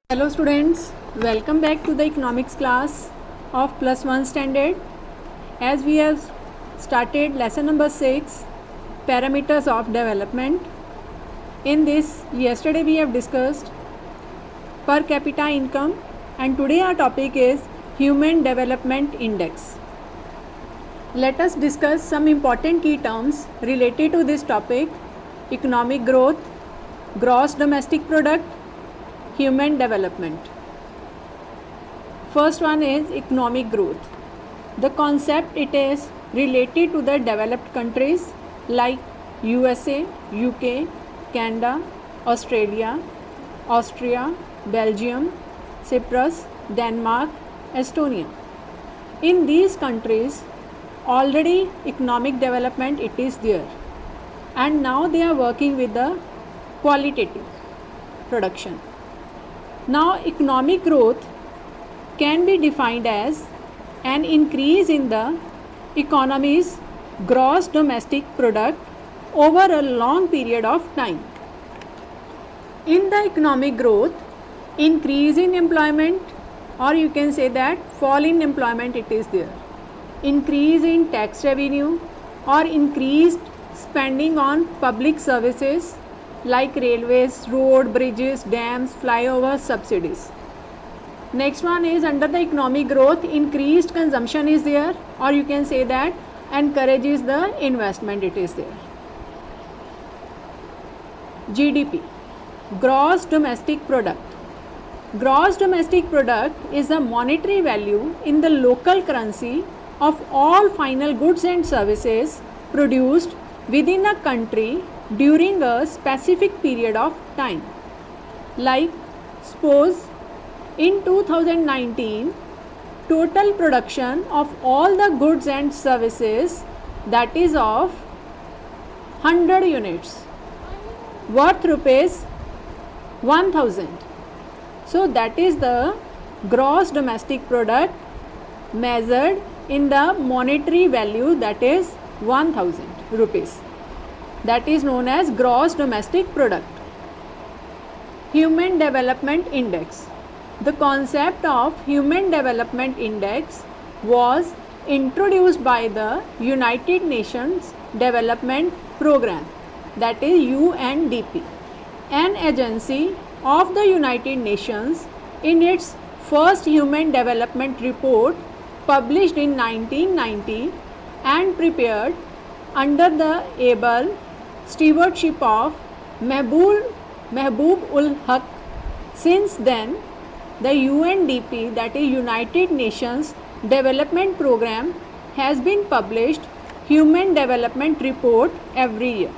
Hello students, welcome back to the economics class of plus 1 standard. As we have started lesson number 6, parameters of development. In this, yesterday we have discussed per capita income and today our topic is human development index. Let us discuss some important key terms related to this topic: economic growth, gross domestic product, human development. First one is economic growth. The concept it is related to the developed countries like USA, UK, Canada, Australia, Austria, Belgium, Cyprus, Denmark, Estonia. In these countries already economic development it is there and now they are working with the qualitative production. Now, economic growth can be defined as an increase in the economy's gross domestic product over a long period of time. In the economic growth, increase in employment, or you can say that fall in employment it is there, increase in tax revenue or increased spending on public services like railways, road, bridges, dams, flyovers, subsidies. Next one is under the economic growth, increased consumption is there, or you can say that encourages the investment it is there. GDP, gross domestic product. Gross domestic product is the monetary value in the local currency of all final goods and services produced within a country during a specific period of time. Like suppose in 2019 total production of all the goods and services that is of 100 units worth rupees 1000. So that is the gross domestic product measured in the monetary value that is 1000 rupees. That is known as gross domestic product. Human Development Index. The concept of Human Development Index was introduced by the United Nations Development Programme, that is UNDP, an agency of the United Nations. In its first Human Development Report published in 1990 and prepared under the able stewardship of Mehboob ul Haq. Since then, the UNDP, that is United Nations Development Programme, has been published Human Development Report every year.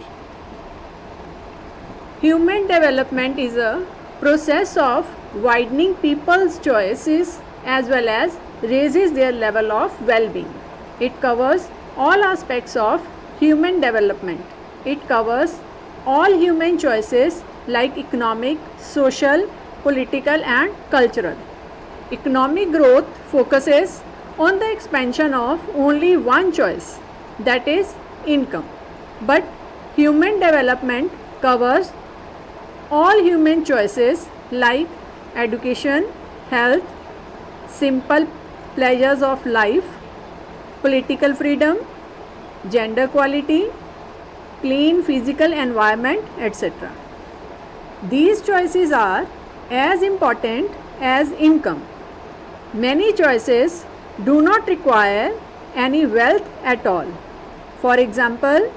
Human development is a process of widening people's choices as well as raises their level of well-being. It covers all aspects of human development. It covers all human choices like economic, social, political and cultural. Economic growth focuses on the expansion of only one choice, that is income. But human development covers all human choices like education, health, simple pleasures of life, political freedom, gender equality, clean physical environment, etc. These choices are as important as income. Many choices do not require any wealth at all. For example,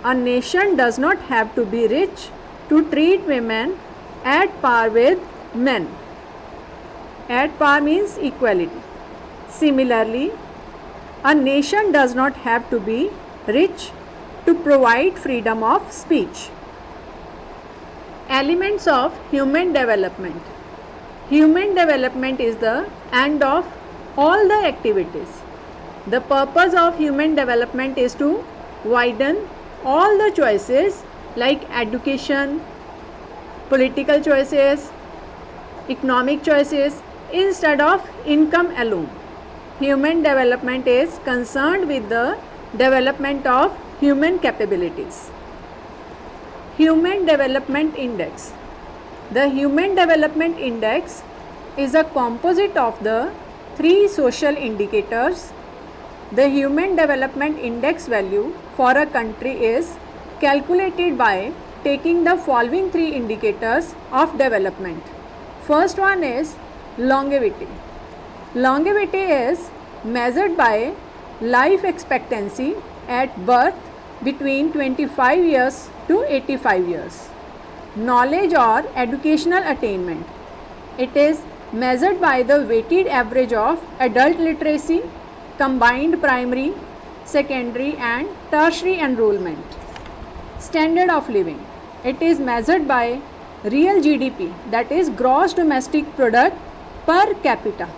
a nation does not have to be rich to treat women at par with men. At par means equality. Similarly, a nation does not have to be rich to provide freedom of speech. Elements of human development. Human development is the end of all the activities. The purpose of human development is to widen all the choices like education, political choices, economic choices instead of income alone. Human development is concerned with the development of human capabilities. Human Development Index. The Human Development Index is a composite of the three social indicators. The Human Development Index value for a country is calculated by taking the following three indicators of development. First one is longevity. Longevity is measured by life expectancy at birth between 25 years to 85 years. Knowledge or educational attainment. It is measured by the weighted average of adult literacy, combined primary, secondary and tertiary enrollment. Standard of living. It is measured by real GDP, that is gross domestic product per capita,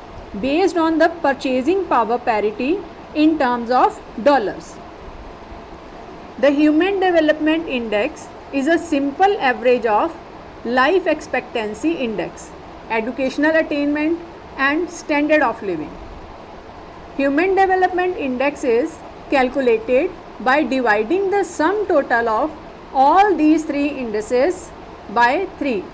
based on the purchasing power parity in terms of dollars. The Human Development Index is a simple average of life expectancy index, educational attainment and standard of living. Human Development Index is calculated by dividing the sum total of all these three indices by 3,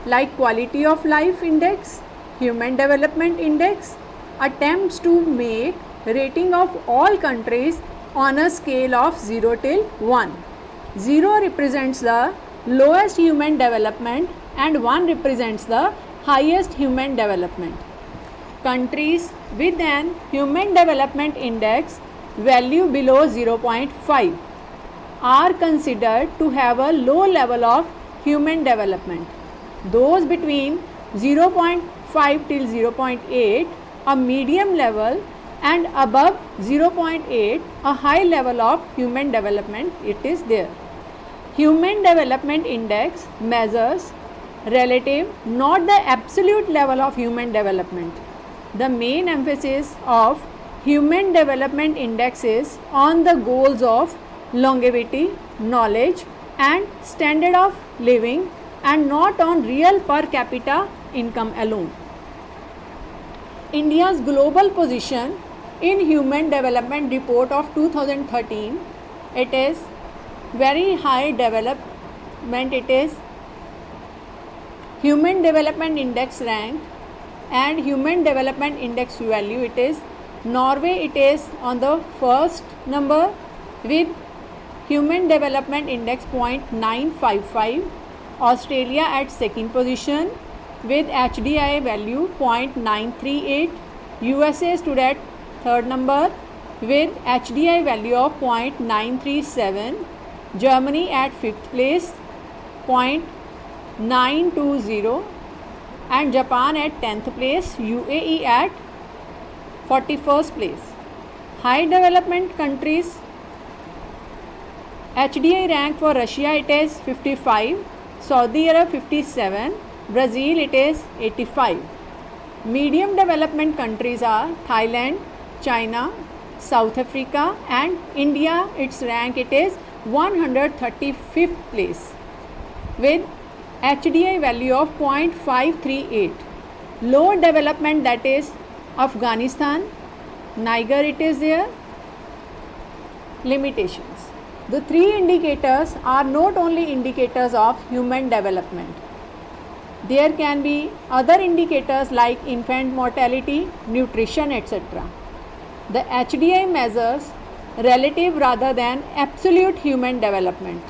like Quality of Life Index, Human Development Index attempts to make rating of all countries on a scale of 0 till 1. 0 represents the lowest human development and 1 represents the highest human development. Countries with an Human Development Index value below 0.5 are considered to have a low level of human development. Those between 0.5 till 0.8 a medium level and above 0.8 a high level of human development it is there. Human Development Index measures relative, not the absolute level of human development. The main emphasis of Human Development Index is on the goals of longevity, knowledge and standard of living and not on real per capita income alone. India's global position in Human Development Report of 2013, it is very high development, it is Human Development Index rank and Human Development Index value, it is Norway, it is on the first number with Human Development Index 0.955, Australia at second position with HDI value 0.938, USA stood at third number with HDI value of 0.937, Germany at fifth place 0.920 and Japan at 10th place, UAE at 41st place. High development countries HDI rank for Russia it is 55, Saudi Arab 57, Brazil it is 85. Medium development countries are Thailand, China, South Africa and India, its rank it is 135th place with HDI value of 0.538. Low development, that is Afghanistan, Niger it is there. Limitations. The three indicators are not only indicators of human development. There can be other indicators like infant mortality, nutrition, etc. The HDI measures relative rather than absolute human development.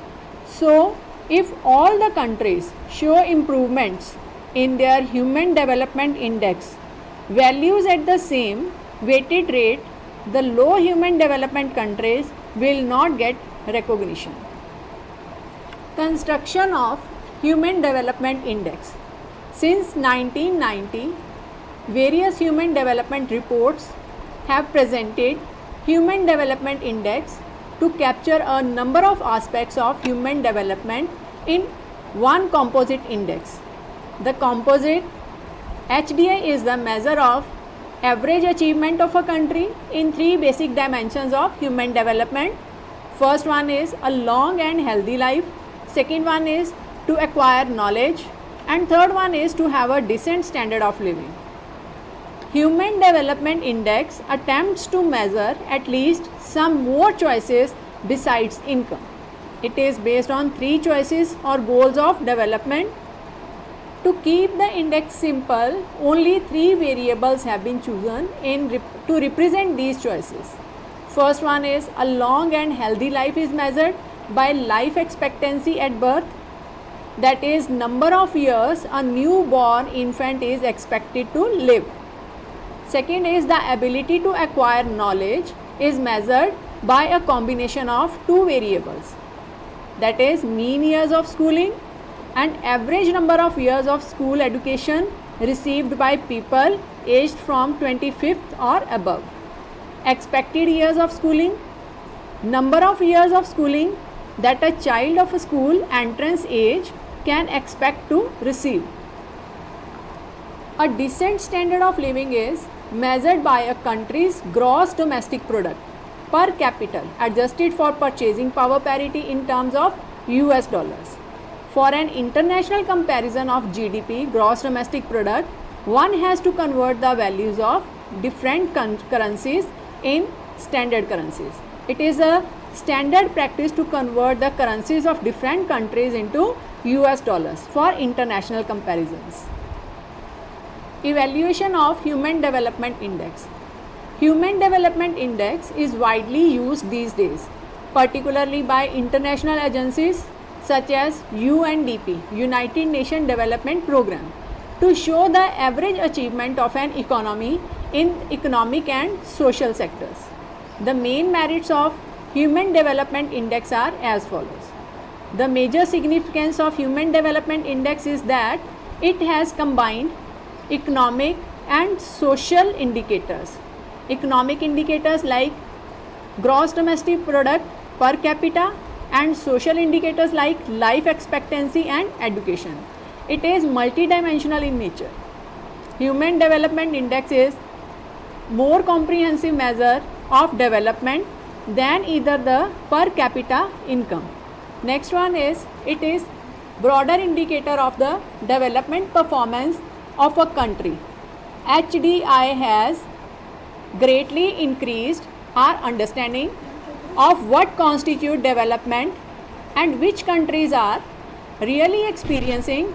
So, if all the countries show improvements in their Human Development Index values at the same weighted rate, the low human development countries will not get recognition. Construction of Human Development Index. Since 1990, various human development reports have presented Human Development Index to capture a number of aspects of human development in one composite index. The composite HDI is the measure of average achievement of a country in three basic dimensions of human development. First one is a long and healthy life, second one is to acquire knowledge and third one is to have a decent standard of living. Human Development Index attempts to measure at least some more choices besides income. It is based on three choices or goals of development. To keep the index simple, only 3 variables have been chosen to represent these choices. First one is a long and healthy life is measured by life expectancy at birth, that is number of years a newborn infant is expected to live. Second is the ability to acquire knowledge is measured by a combination of 2 variables, that is mean years of schooling and average number of years of school education received by people aged from 25th or above. Expected years of schooling, number of years of schooling that a child of a school entrance age can expect to receive. A decent standard of living is measured by a country's gross domestic product per capita adjusted for purchasing power parity in terms of US dollars. For an international comparison of GDP, gross domestic product, one has to convert the values of different currencies in standard currencies. It is a standard practice to convert the currencies of different countries into US dollars for international comparisons. Evaluation of Human Development Index. Human Development Index is widely used these days, particularly by international agencies such as UNDP, United Nations Development Programme, to show the average achievement of an economy in economic and social sectors. The main merits of Human Development Index are as follows. The major significance of Human Development Index is that it has combined economic and social indicators. Economic indicators like gross domestic product per capita and social indicators like life expectancy and education. It is multidimensional in nature. Human Development Index is more comprehensive measure of development than either the per capita income. Next one is, it is broader indicator of the development performance of a country. HDI has greatly increased our understanding of what constitutes development and which countries are really experiencing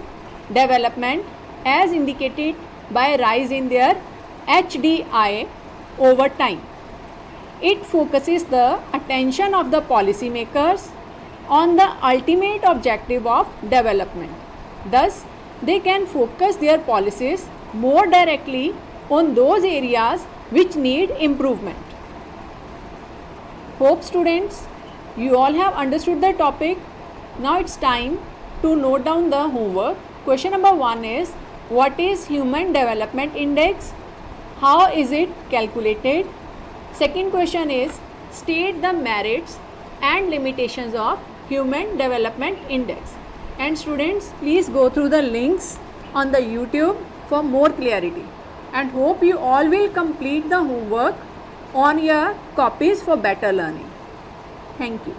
development as indicated by rise in their HDI over time. It focuses the attention of the policymakers on the ultimate objective of development. Thus, they can focus their policies more directly on those areas which need improvement. Hope students, you all have understood the topic. Now it's time to note down the homework. Question number 1 is, what is Human Development Index? How is it calculated? Second question is, state the merits and limitations of Human Development Index. And students, please go through the links on the YouTube for more clarity. And hope you all will complete the homework on your copies for better learning. Thank you.